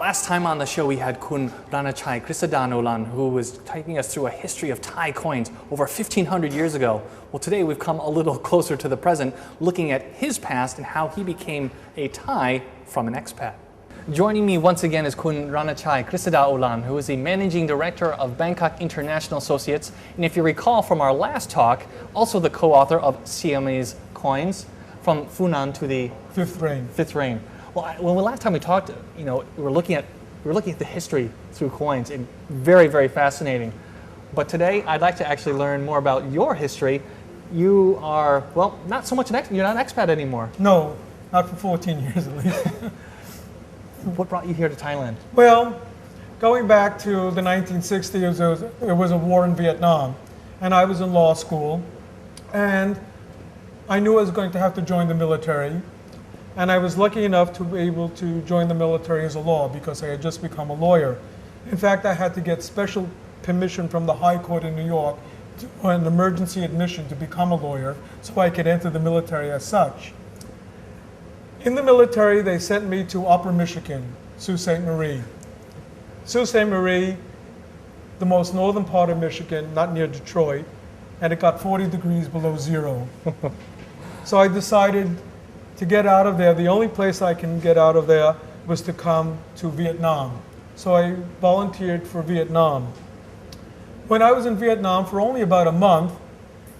Last time on the show we had Kun Ronachai Krisadaolarn, who was taking us through a history of Thai coins over 1,500 years ago. Well, today we've come a little closer to the present, looking at his past and how he became a Thai from an expat. Joining me once again is Kun Ronachai Krisadaolarn, who is the Managing Director of Bangkok International Associates, and if you recall from our last talk, also the co-author of Siamese coins, from Funan to the Fifth Reign. Well, when the last time we talked, we were looking at the history through coins, and very, very fascinating. But today, I'd like to actually learn more about your history. You are, well, not so much you're not an expat anymore. No, not for 14 years at least. What brought you here to Thailand? Well, going back to the 1960s, there was a war in Vietnam, and I was in law school, and I knew I was going to have to join the military. And I was lucky enough to be able to join the military as a law because I had just become a lawyer. In fact, I had to get special permission from the High Court in New York for an emergency admission to become a lawyer so I could enter the military as such. In the military, they sent me to Upper Michigan, Sault Ste. Marie. Sault Ste. Marie, the most northern part of Michigan, not near Detroit, and it got 40 degrees below zero. So I decided to get out of there. The only place I can get out of there was to come to Vietnam. So I volunteered for Vietnam. When I was in Vietnam for only about a month,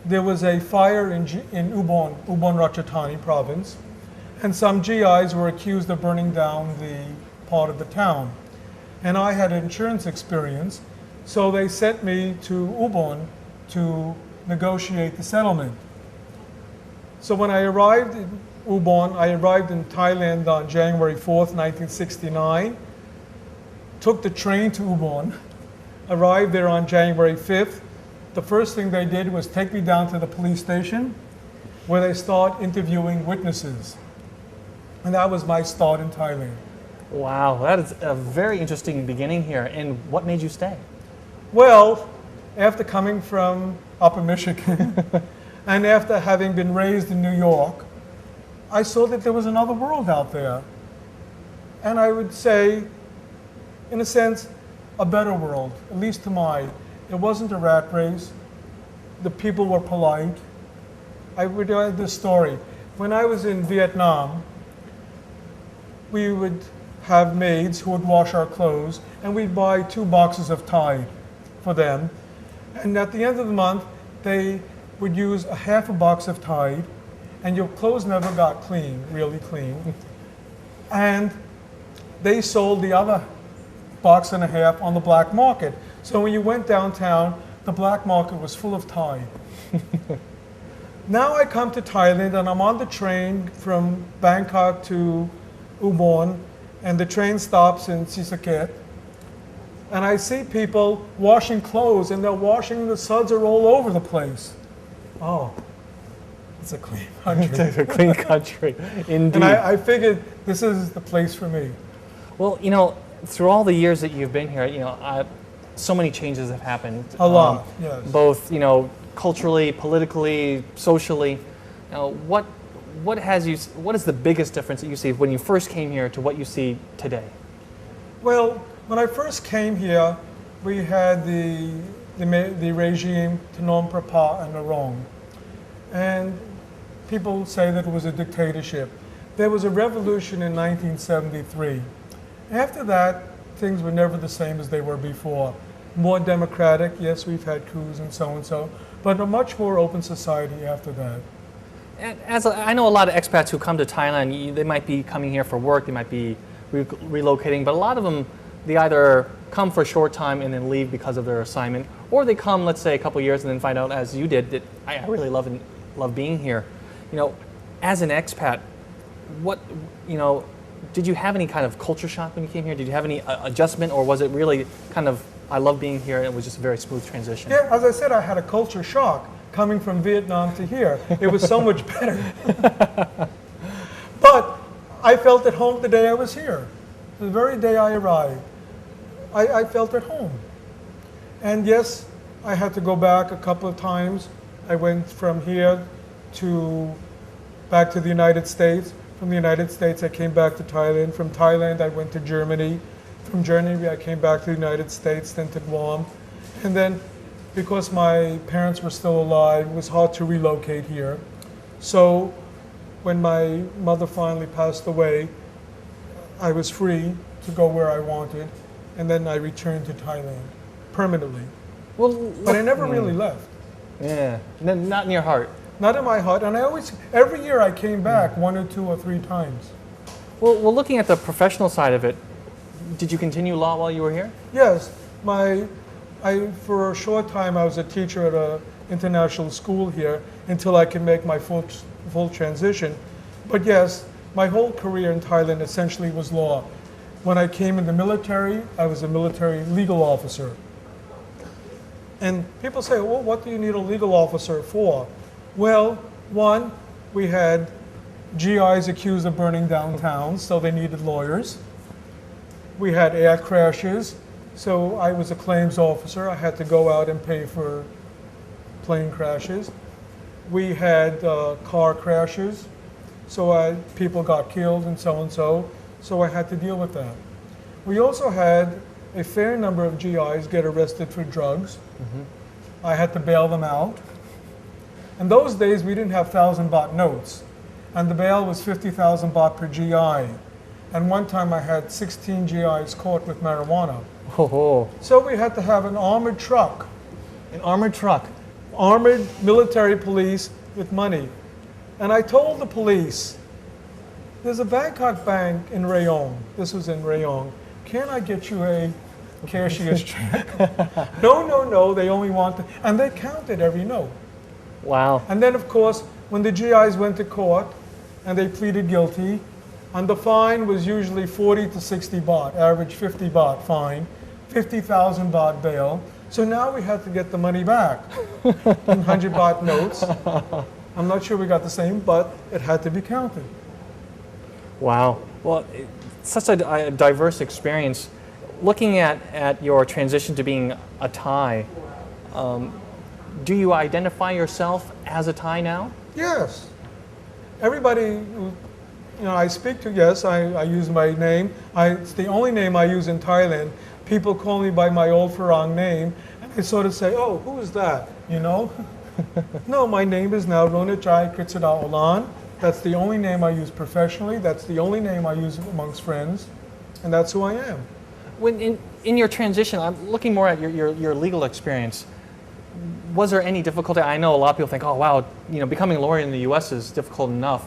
there was a fire in Ubon Ratchathani province, and some GIs were accused of burning down the part of the town. And I had insurance experience, so they sent me to Ubon to negotiate the settlement. So when I arrived in Ubon, I arrived in Thailand on January 4th, 1969, took the train to Ubon, arrived there on January 5th. The first thing they did was take me down to the police station where they start interviewing witnesses. And that was my start in Thailand. Wow, that is a very interesting beginning here. And what made you stay? Well, after coming from Upper Michigan and after having been raised in New York, I saw that there was another world out there. And I would say, in a sense, a better world, at least to mine. It wasn't a rat race. The people were polite. I would tell this story. When I was in Vietnam, we would have maids who would wash our clothes, and we'd buy 2 boxes of Tide for them. And at the end of the month, they would use a half a box of Tide, and your clothes never got clean, really clean. And they sold the other box and a half on the black market. So when you went downtown, the black market was full of Tide. Now I come to Thailand and I'm on the train from Bangkok to Ubon, and the train stops in Sisaket. And I see people washing clothes, and they're washing, the suds are all over the place. Oh. It's a clean country. It's a clean country, indeed. And I figured this is the place for me. Well, through all the years that you've been here, so many changes have happened. A lot, yes. Both, culturally, politically, socially. What is the biggest difference that you see when you first came here to what you see today? Well, when I first came here, we had the regime Phnom Prapha and Narong. And people say that it was a dictatorship. There was a revolution in 1973. After that, things were never the same as they were before. More democratic, yes, we've had coups and so, but a much more open society after that. And I know a lot of expats who come to Thailand, they might be coming here for work, they might be relocating, but a lot of them, they either come for a short time and then leave because of their assignment, or they come, let's say, a couple of years and then find out, as you did, that I really love being here. As an expat, did you have any kind of culture shock when you came here? Did you have any adjustment, or was it really kind of, I love being here, and it was just a very smooth transition? Yeah, as I said, I had a culture shock coming from Vietnam to here. It was so much better. But I felt at home the day I was here. The very day I arrived, I felt at home. And yes, I had to go back a couple of times. I went from here back to the United States. From the United States, I came back to Thailand. From Thailand, I went to Germany. From Germany, I came back to the United States, then to Guam. And then, because my parents were still alive, it was hard to relocate here. So when my mother finally passed away, I was free to go where I wanted. And then I returned to Thailand permanently. Well, But I never really left. yeah, not in your heart. Not in my heart. And I always, every year I came back 1 or 2 or 3 times. Well, looking at the professional side of it, did you continue law while you were here? Yes, for a short time I was a teacher at an international school here until I could make my full transition. But yes, my whole career in Thailand essentially was law. When I came in the military, I was a military legal officer. And people say, well, what do you need a legal officer for? Well, one, we had GIs accused of burning down towns, so they needed lawyers. We had air crashes, so I was a claims officer. I had to go out and pay for plane crashes. We had car crashes, so people got killed and so I had to deal with that. We also had a fair number of GIs get arrested for drugs. I had to bail them out. In those days, we didn't have 1,000 baht notes, and the bail was 50,000 baht per GI. And one time I had 16 GIs caught with marijuana. Oh, So we had to have an armored truck, an armored truck. armored military police with money. And I told the police, there's a Bangkok bank in Rayong. This was in Rayong. Can I get you a cashier's check? No, they only want to, and they counted every note. Wow. And then, of course, when the GIs went to court and they pleaded guilty, and the fine was usually 40 to 60 baht, average 50 baht fine, 50,000 baht bail. So now we had to get the money back in 100 baht notes. I'm not sure we got the same, but it had to be counted. Wow. Well, such a diverse experience. Looking at your transition to being a Thai, do you identify yourself as a Thai now? Yes. Everybody, I speak to, yes, I use my name. It's the only name I use in Thailand. People call me by my old Farang name, and they sort of say, oh, who is that, No, my name is now Ronachai Krisadaolarn. That's the only name I use professionally. That's the only name I use amongst friends, and that's who I am. When in your transition, I'm looking more at your legal experience. Was there any difficulty? I know a lot of people think, oh wow, becoming a lawyer in the U.S. is difficult enough.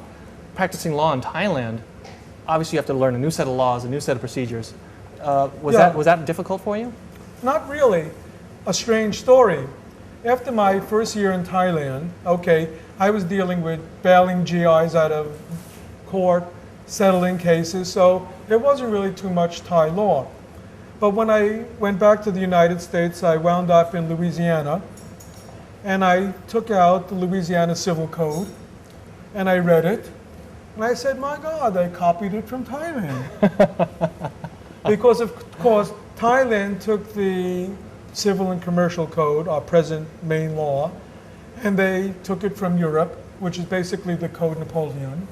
Practicing law in Thailand, obviously you have to learn a new set of laws, a new set of procedures. Was that difficult for you? Not really. A strange story. After my first year in Thailand, I was dealing with bailing GIs out of court, settling cases, so there wasn't really too much Thai law. But when I went back to the United States, I wound up in Louisiana, and I took out the Louisiana Civil Code, and I read it, and I said, my God, they copied it from Thailand. Because, of course, Thailand took the Civil and Commercial Code, our present main law, and they took it from Europe, which is basically the Code Napoleon.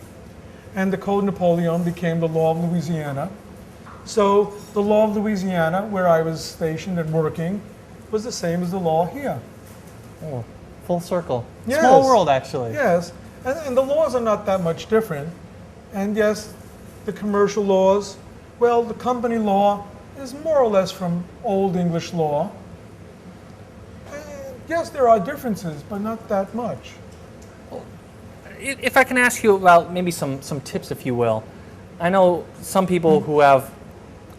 And the Code Napoleon became the law of Louisiana. So the law of Louisiana, where I was stationed and working, was the same as the law here. Oh, full circle. Yes. Small world, actually. Yes, and the laws are not that much different. And yes, the commercial laws, well, the company law is more or less from Old English law. And yes, there are differences, but not that much. If I can ask you about maybe some tips, if you will. I know some people who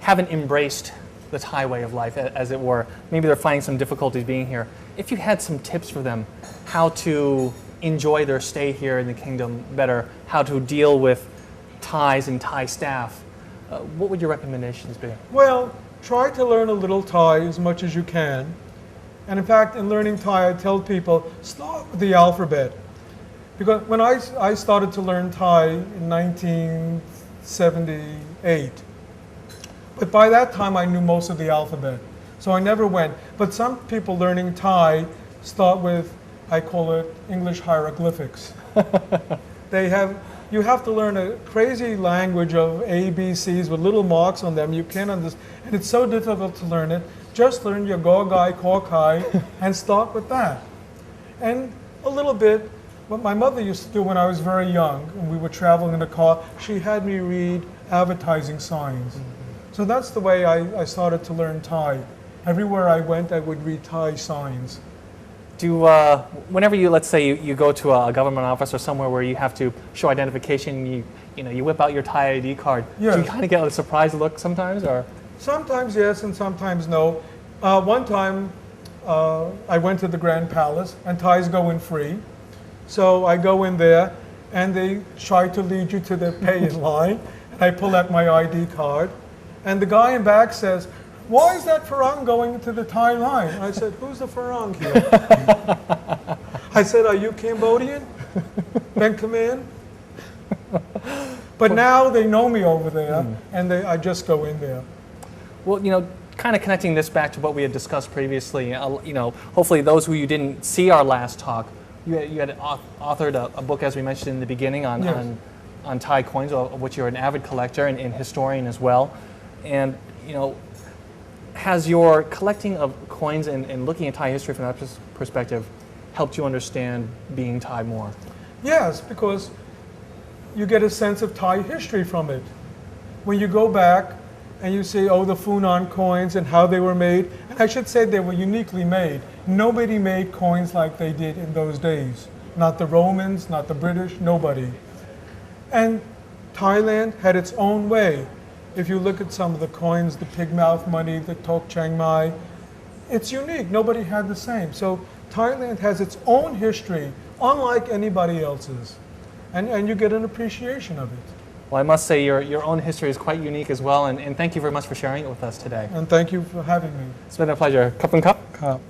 haven't embraced the Thai way of life, as it were. Maybe they're finding some difficulties being here. If you had some tips for them, how to enjoy their stay here in the kingdom better, how to deal with Thais and Thai staff, what would your recommendations be? Well, try to learn a little Thai as much as you can. And in fact, in learning Thai, I tell people, start with the alphabet. Because when I started to learn Thai in 1978, but by that time I knew most of the alphabet. So I never went. But some people learning Thai start with, I call it English hieroglyphics. They have you have to learn a crazy language of A, B, C's with little marks on them. You can't understand, and it's so difficult to learn it. Just learn your Gogai, Korkai, and start with that. And a little bit, what my mother used to do when I was very young, and we were traveling in a car, she had me read advertising signs. So that's the way I started to learn Thai. Everywhere I went, I would read Thai signs. Whenever you, let's say you go to a government office or somewhere where you have to show identification, you whip out your Thai ID card. Yes. Do you kind of get a surprised look sometimes, or? Sometimes yes, and sometimes no. One time, I went to the Grand Palace, and Thais go in free. So I go in there, and they try to lead you to the pay in line. And I pull out my ID card, and the guy in back says, "Why is that Farang going to the Thai line?" I said, "Who's the Farang here?" I said, "Are you Cambodian? Ben Command?" But now they know me over there, and I just go in there. Well, kind of connecting this back to what we had discussed previously, hopefully those who you didn't see our last talk, you had authored a book, as we mentioned in the beginning, on Thai coins, of which you're an avid collector and historian as well. And, has your collecting of coins and looking at Thai history from that perspective helped you understand being Thai more? Yes, because you get a sense of Thai history from it. When you go back and you see, the Funan coins and how they were made, and I should say they were uniquely made. Nobody made coins like they did in those days. Not the Romans, not the British, nobody. And Thailand had its own way. If you look at some of the coins, the pigmouth money, the Tok Chiang Mai, it's unique. Nobody had the same. So Thailand has its own history, unlike anybody else's. And you get an appreciation of it. Well, I must say your own history is quite unique as well, and thank you very much for sharing it with us today. And thank you for having me. It's been a pleasure. Cup and cup? Cup.